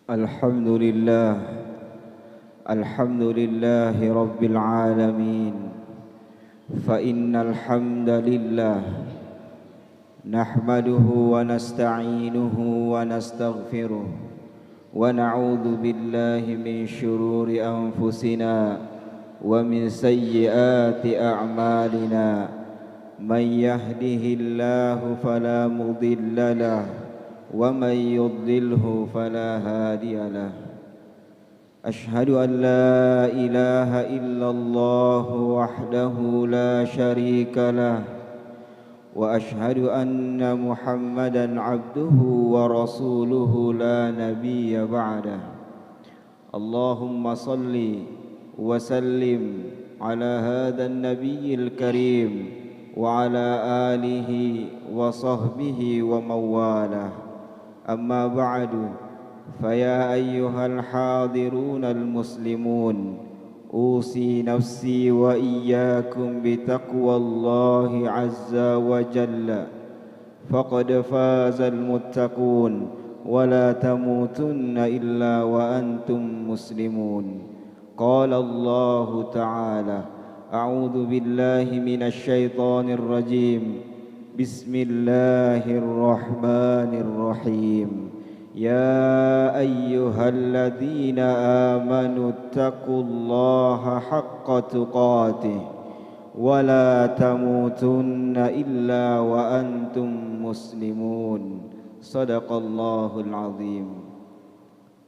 Alhamdulillah, alhamdulillahi rabbil alamin. Fa innal hamdalillah nahmaduhu wa nasta'inuhu wa nastaghfiruh wa na'udzu billahi min shururi anfusina wa min sayyiati a'malina. Man yahdihillahu fala mudilla lahu ومن يضلله فلا هادي له. أشهد أن لا إله إلا الله وحده لا شريك له وأشهد أن محمدا عبده ورسوله لا نبي بعده. اللهم صل وسلم على هذا النبي الكريم وعلى آله وصحبه ومن والاه. أما بعد فيا أيها الحاضرون المسلمون أوصي نفسي وإياكم بتقوى الله عز وجل فقد فاز المتقون ولا تموتن إلا وأنتم مسلمون. قال الله تعالى: أعوذ بالله من الشيطان الرجيم. بسم الله الرحمن الرحيم. يا أيها الذين آمنوا اتقوا الله حق تقاته ولا تموتن إلا وأنتم مسلمون. صدق الله العظيم.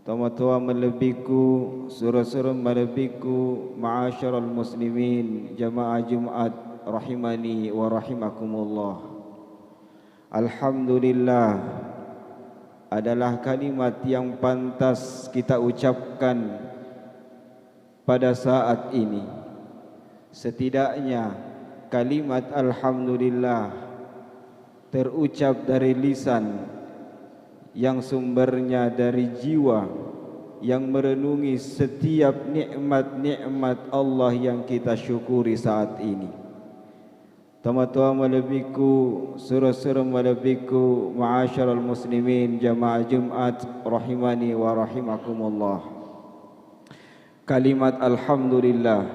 Tua-tua melebiku, surah-surah melebiku, ma'asyiral muslimin, jamaah Jumat rahimani wa rahimakumullah. Alhamdulillah adalah kalimat yang pantas kita ucapkan pada saat ini. Setidaknya kalimat Alhamdulillah terucap dari lisan yang sumbernya dari jiwa yang merenungi setiap nikmat-nikmat Allah yang kita syukuri saat ini. Tua-tua melebiku, surah-surah melebiku, ma'asyiral muslimin, jamaah Jumat rahimani wa rahimakumullah. Kalimat Alhamdulillah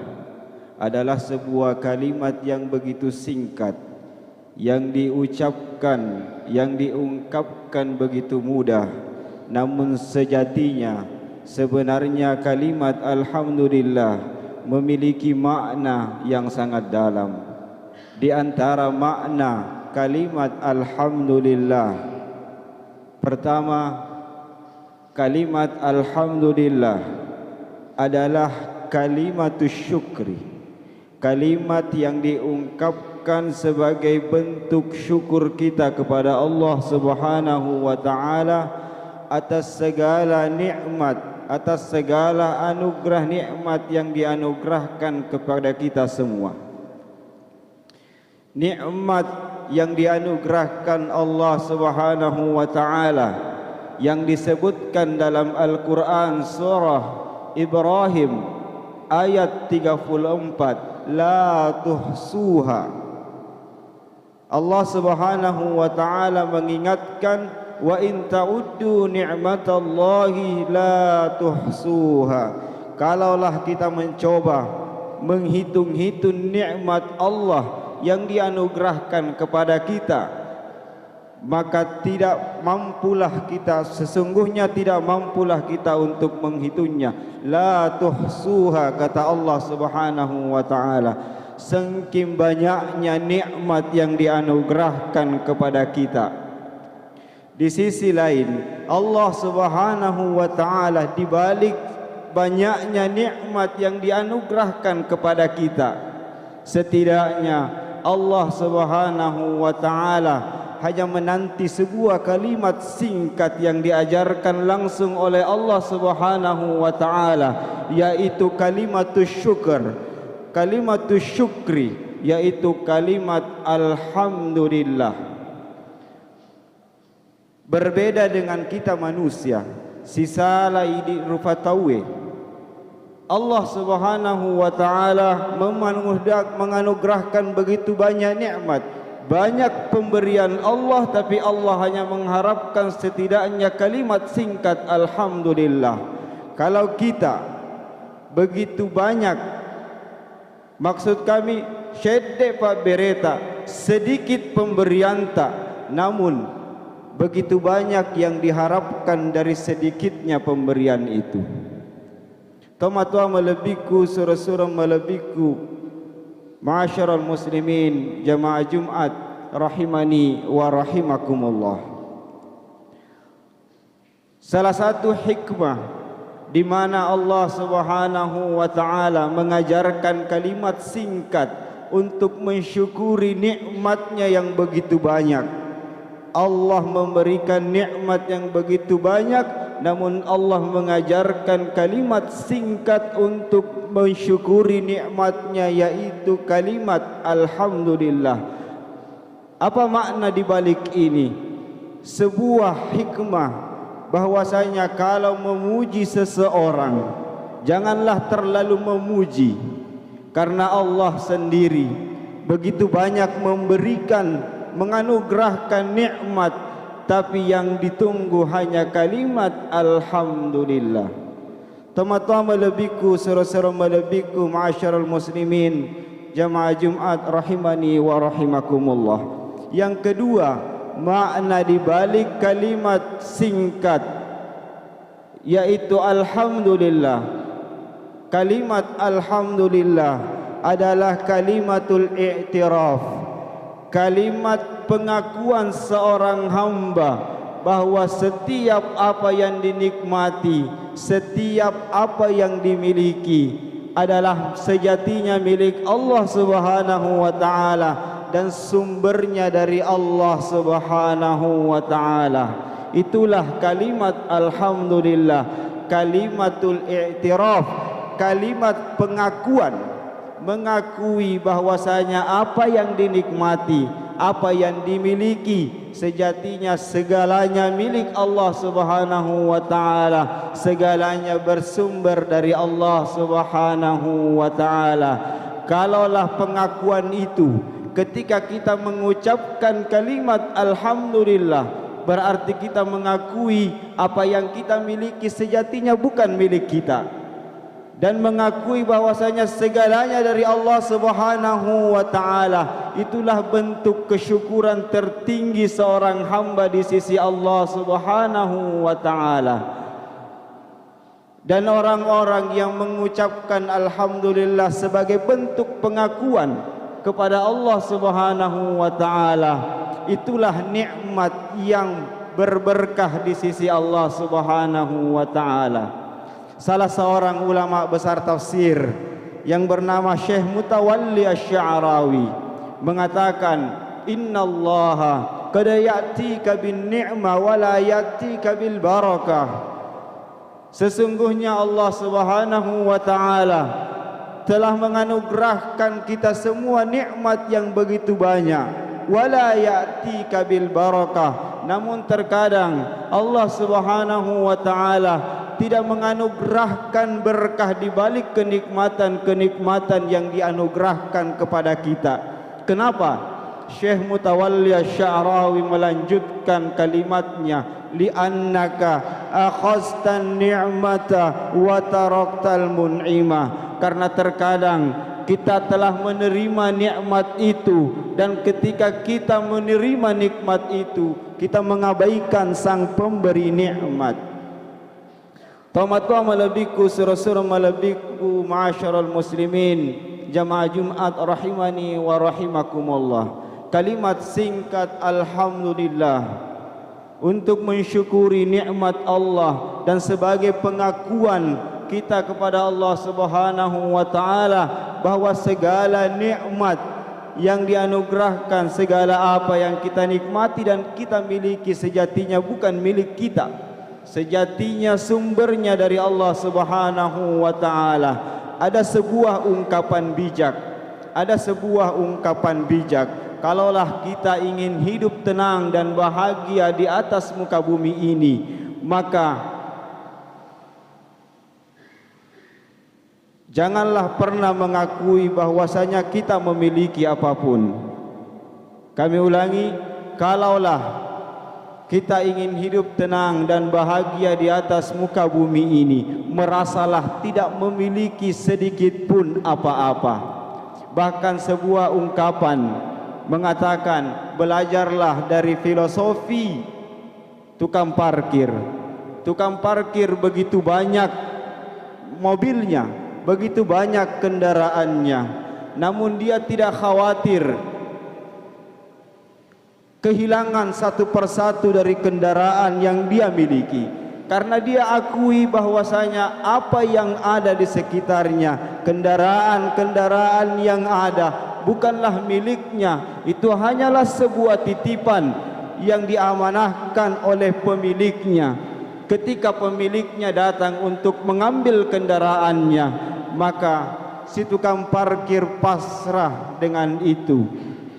adalah sebuah kalimat yang begitu singkat, yang diucapkan, yang diungkapkan begitu mudah. Namun sejatinya sebenarnya kalimat Alhamdulillah memiliki makna yang sangat dalam. Di antara makna kalimat Alhamdulillah, pertama, kalimat Alhamdulillah adalah kalimatus syukri, kalimat yang diungkapkan sebagai bentuk syukur kita kepada Allah Subhanahu wa ta'ala atas segala nikmat, atas segala anugerah nikmat yang dianugerahkan kepada kita semua. Nikmat yang dianugerahkan Allah Subhanahu wa ta'ala yang disebutkan dalam Al-Quran surah Ibrahim ayat 34, la tuhsuha. Allah Subhanahu wa ta'ala mengingatkan, wa in ta'uddu ni'matallahi la tuhsuha. Kalaulah kita mencoba menghitung-hitung nikmat Allah yang dianugerahkan kepada kita, maka tidak mampulah kita, sesungguhnya tidak mampulah kita untuk menghitungnya. La tuhsuha, kata Allah Subhanahu wa ta'ala. Sengkim banyaknya nikmat yang dianugerahkan kepada kita. Di sisi lain, Allah Subhanahu wa ta'ala, di balik banyaknya nikmat yang dianugerahkan kepada kita, setidaknya Allah Subhanahu wa ta'ala hanya menanti sebuah kalimat singkat yang diajarkan langsung oleh Allah Subhanahu wa ta'ala, yaitu kalimatus syukur, kalimatus syukri, yaitu kalimat Alhamdulillah. Berbeda dengan kita manusia, sisa laidi rufatawe, Allah Subhanahu wa ta'ala menganugerahkan begitu banyak nikmat. banyak pemberian Allah, tapi Allah hanya mengharapkan setidaknya kalimat singkat alhamdulillah. Kalau kita begitu banyak, maksud kami syedek Pak Bereta, sedikit pemberian tak, namun begitu banyak yang diharapkan dari sedikitnya pemberian itu. Tomatua melebiku, surah-surah melebiku, ma'asyiral muslimin, jamaah Jumat rahimani wa rahimakumullah. Salah satu hikmah di mana Allah Subhanahu wa taala mengajarkan kalimat singkat untuk mensyukuri nikmatnya yang begitu banyak. Allah memberikan nikmat yang begitu banyak, namun Allah mengajarkan kalimat singkat untuk mensyukuri nikmatnya, yaitu kalimat alhamdulillah. Apa makna di balik ini? Sebuah hikmah bahwasanya kalau memuji seseorang, janganlah terlalu memuji, karena Allah sendiri begitu banyak memberikan, menganugerahkan nikmat, tapi yang ditunggu hanya kalimat alhamdulillah. Teman-teman melebiku, saudara-saudara melebiku, ma'asyiral muslimin, jamaah Jumat rahimani wa rahimakumullah. Yang kedua, makna di balik kalimat singkat yaitu alhamdulillah. Kalimat alhamdulillah adalah kalimatul i'tiraf, kalimat pengakuan seorang hamba bahwa setiap apa yang dinikmati, setiap apa yang dimiliki adalah sejatinya milik Allah Subhanahu wa taala dan sumbernya dari Allah Subhanahu wa taala. Itulah kalimat alhamdulillah, kalimatul i'tiraf, kalimat pengakuan, mengakui bahwasanya apa yang dinikmati, apa yang dimiliki, sejatinya segalanya milik Allah Subhanahu wa taala, segalanya bersumber dari Allah Subhanahu wa taala. Kalaulah pengakuan itu ketika kita mengucapkan kalimat alhamdulillah, berarti kita mengakui apa yang kita miliki sejatinya bukan milik kita, dan mengakui bahwasanya segalanya dari Allah Subhanahu wa taala. Itulah bentuk kesyukuran tertinggi seorang hamba di sisi Allah Subhanahu wa taala. Dan orang-orang yang mengucapkan alhamdulillah sebagai bentuk pengakuan kepada Allah Subhanahu wa taala, itulah nikmat yang berberkah di sisi Allah Subhanahu wa taala. Salah seorang ulama besar tafsir yang bernama Syekh Mutawalli Asy-Sya'rawi mengatakan, innallaha qad ya'tika bin ni'ma wa la ya'tika bil barakah. Sesungguhnya Allah Subhanahu wa taala telah menganugerahkan kita semua nikmat yang begitu banyak, wala ya'tika bil barakah, namun terkadang Allah Subhanahu wa taala tidak menganugerahkan berkah di balik kenikmatan-kenikmatan yang dianugerahkan kepada kita. Kenapa? Syekh Mutawalli Asy-Sya'rawi melanjutkan kalimatnya, li'annaka akhaztan ni'mata wa taraktal mun'imah. Karena terkadang kita telah menerima nikmat itu, dan ketika kita menerima nikmat itu, kita mengabaikan sang pemberi nikmat. Tamatwa malebiku, surah-surah malebiku, ma'asyiral muslimin, jamaah Jumat rahimani wa rahimakumullah. Kalimat singkat alhamdulillah untuk mensyukuri nikmat Allah dan sebagai pengakuan kita kepada Allah Subhanahu wa taala bahwa segala nikmat yang dianugerahkan, segala apa yang kita nikmati dan kita miliki sejatinya bukan milik kita, sejatinya sumbernya dari Allah Subhanahu wa taala. Ada sebuah ungkapan bijak, kalaulah kita ingin hidup tenang dan bahagia di atas muka bumi ini, maka janganlah pernah mengakui bahwasanya kita memiliki apapun. Kami ulangi, kalaulah kita ingin hidup tenang dan bahagia di atas muka bumi ini, merasalah tidak memiliki sedikit pun apa-apa. Bahkan sebuah ungkapan mengatakan, belajarlah dari filosofi tukang parkir. Tukang parkir begitu banyak mobilnya, begitu banyak kendaraannya, namun dia tidak khawatir kehilangan satu persatu dari kendaraan yang dia miliki, karena dia akui bahwasanya apa yang ada di sekitarnya, kendaraan-kendaraan yang ada bukanlah miliknya, itu hanyalah sebuah titipan yang diamanahkan oleh pemiliknya. Ketika pemiliknya datang untuk mengambil kendaraannya, maka si tukang parkir pasrah dengan itu.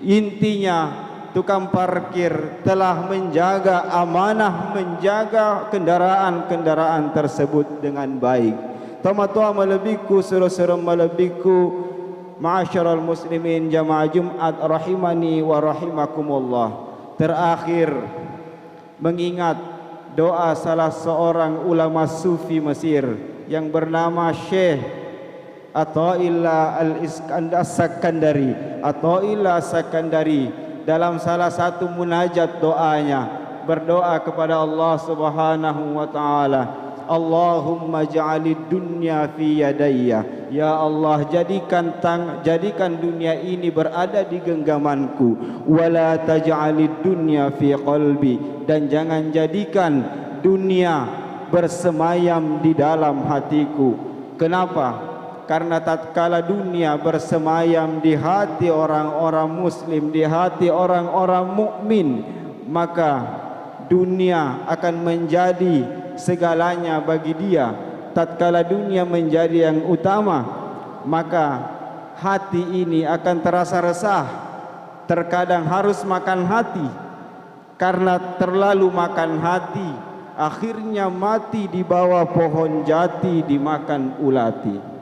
Intinya, tukang parkir telah menjaga amanah, menjaga kendaraan-kendaraan tersebut dengan baik. Tama-tama melebiku, suruh-suruh melebiku, ma'asyiral muslimin jamaah Jumat rahimani wa rahimakumullah. Terakhir, mengingat doa salah seorang ulama sufi Mesir yang bernama Syekh Athaillah Al-Sakandari, Athaillah Sakandari, dalam salah satu munajat doanya berdoa kepada Allah Subhanahu wa taala, Allahumma ja'alid dunya fi yadayya, ya Allah jadikan dunia ini berada di genggamanku, wala taj'alid dunya fi qalbi, dan jangan jadikan dunia bersemayam di dalam hatiku. Kenapa? Karena tatkala dunia bersemayam di hati orang-orang muslim, di hati orang-orang mukmin, maka dunia akan menjadi segalanya bagi dia. Tatkala dunia menjadi yang utama, maka hati ini akan terasa resah. Terkadang harus makan hati, karena terlalu makan hati, akhirnya mati di bawah pohon jati dimakan ulati.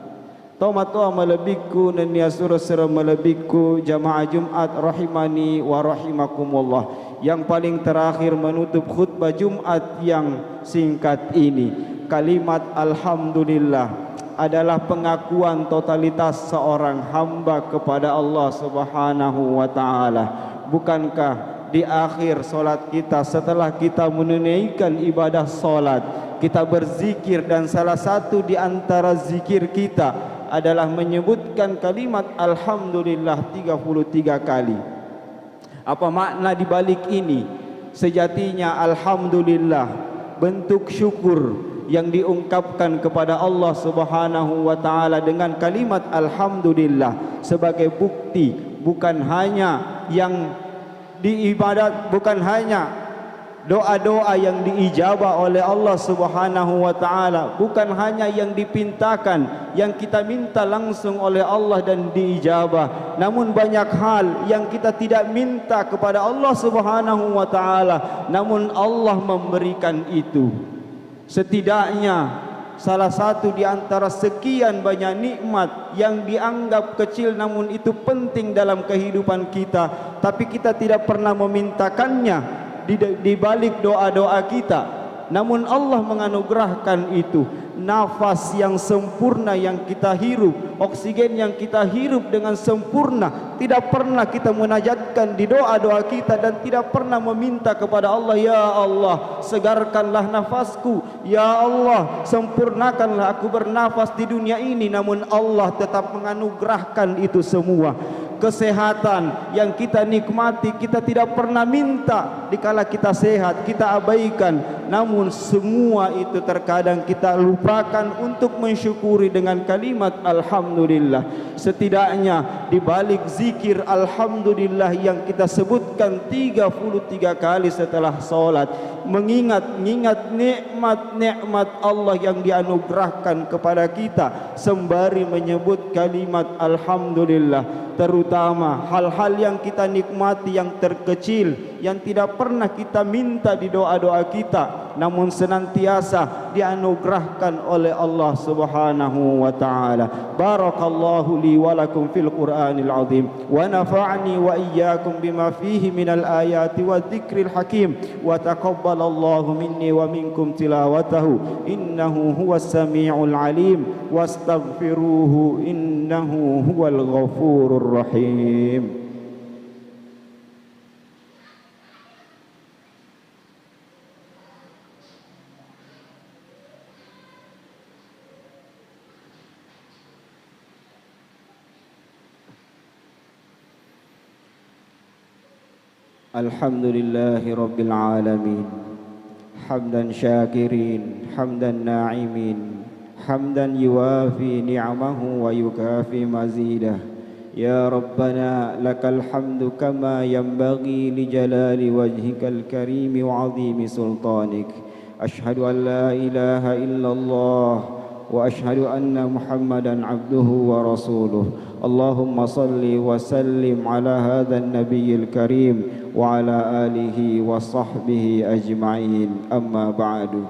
Toma-toma melebiku dan ya surah-surah melebiku jamaah Jumat rahimani wa rahimakumullah. Yang paling terakhir menutup khutbah Jumat yang singkat ini, kalimat alhamdulillah adalah pengakuan totalitas seorang hamba kepada Allah Subhanahu wa taala. Bukankah di akhir solat kita, setelah kita menunaikan ibadah solat, kita berzikir, dan salah satu di antara zikir kita adalah menyebutkan kalimat alhamdulillah 33 kali. Apa makna di balik ini? Sejatinya alhamdulillah bentuk syukur yang diungkapkan kepada Allah Subhanahu wa taala dengan kalimat alhamdulillah sebagai bukti bukan hanya yang diibadat, bukan hanya doa-doa yang diijabah oleh Allah Subhanahu wa taala, bukan hanya yang dipintakan, yang kita minta langsung oleh Allah dan diijabah, namun banyak hal yang kita tidak minta kepada Allah Subhanahu wa taala, namun Allah memberikan itu. Setidaknya salah satu di antara sekian banyak nikmat yang dianggap kecil namun itu penting dalam kehidupan kita, tapi kita tidak pernah memintakannya di balik doa-doa kita, namun Allah menganugerahkan itu. Nafas yang sempurna yang kita hirup, oksigen yang kita hirup dengan sempurna, tidak pernah kita munajatkan di doa-doa kita, dan tidak pernah meminta kepada Allah, ya Allah segarkanlah nafasku, ya Allah sempurnakanlah aku bernafas di dunia ini. Namun Allah tetap menganugerahkan itu semua. Kesehatan yang kita nikmati, kita tidak pernah minta dikala kita sehat, kita abaikan, namun semua itu terkadang kita lupakan untuk mensyukuri dengan kalimat alhamdulillah. Setidaknya di balik zikir alhamdulillah yang kita sebutkan 33 kali setelah salat, mengingat nikmat-nikmat Allah yang dianugerahkan kepada kita sembari menyebut kalimat alhamdulillah, terutama hal-hal yang kita nikmati yang terkecil, yang tidak pernah kita minta di doa-doa kita, namun senantiasa dianugerahkan oleh Allah Subhanahu wa taala. Barakallahu li wa lakum fil Qur'anil azim wa nafa'ani wa iyyakum bima fihi minal ayati wadh-dhikril hakim wa taqabbalallahu minni wa minkum tilawatahu innahu huwas samiul alim wastaghfiruhu innahu huwal ghafurur rahim. Alhamdulillahi rabbil alamin hamdan syakirin hamdan na'imin hamdan yuwafi ni'amahu wa yukafi mazidah. Ya Rabbana lakal hamdu kama yanbaghi li jalali wajhikal karim wa 'azimi sultanik. Ashhadu an la ilaha illallah wa ashhadu anna Muhammadan abduhu wa rasuluh. Allahumma salli wa sallim ala hadzal nabiyil karim wa ala alihi wa sahbihi ajma'in. Amma ba'du.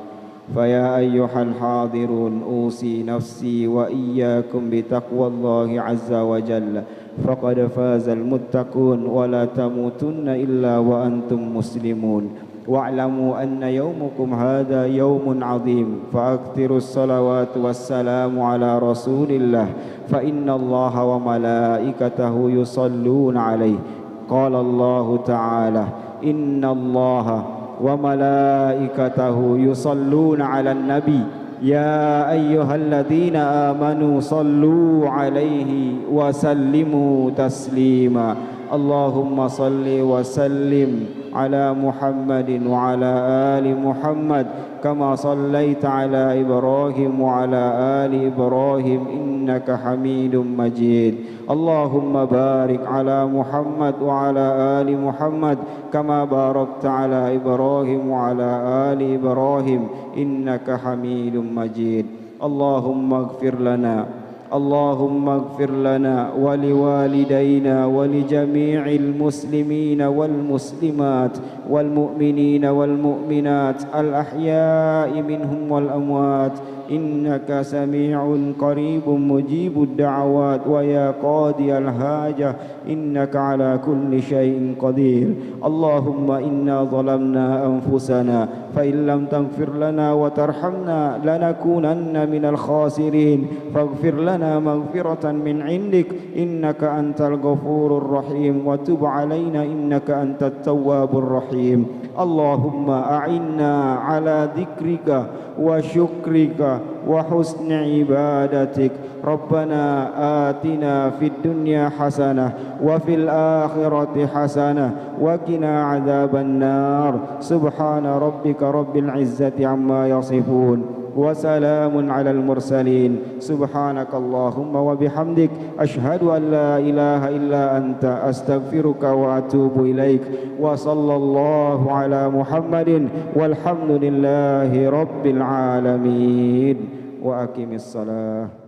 Faya ayyuhal hadirun usi nafsi wa iyyakum bitaqwallahi azza wa jalla. Faqad fazal muttaqun wa la tamutunna illa wa antum muslimun. واعلموا أن يومكم هذا يوم عظيم فأكثروا الصلوات والسلام على رسول الله فإن الله وملائكته يصلون عليه. قال الله تعالى إن الله وملائكته يصلون على النبي يا أيها الذين آمنوا صلوا عليه وسلموا تسليما. اللهم صل وسلم على محمد وعلى آل محمد كما صليت على إبراهيم وعلى آل إبراهيم إنك حميد مجيد. اللهم بارك على محمد وعلى آل محمد كما باركت على إبراهيم وعلى آل إبراهيم إنك حميد مجيد. اللهم اغفر لنا ولوالدينا ولجميع المسلمين والمسلمات والمؤمنين والمؤمنات الأحياء منهم والأموات إنك سميع قريب مجيب الدعوات ويا قاضي الحاجة إنك على كل شيء قدير. اللهم إنا ظلمنا أنفسنا فإن لم تغفر لنا وترحمنا لنكونن من الخاسرين فاغفر لنا مغفرة من عندك إنك أنت الغفور الرحيم وتب علينا إنك أنت التواب الرحيم. اللهم أعنا على ذكرك وشكرك وحسن عبادتك. ربنا آتنا في الدنيا حسنة وفي الآخرة حسنة وقنا عذاب النار. سبحان ربك رب العزة عما يصفون وسلام على المرسلين. سبحانك اللهم وبحمدك أشهد أن لا إله إلا أنت أستغفرك وأتوب إليك. وصلى الله على محمد والحمد لله رب العالمين. وأقم الصلاة.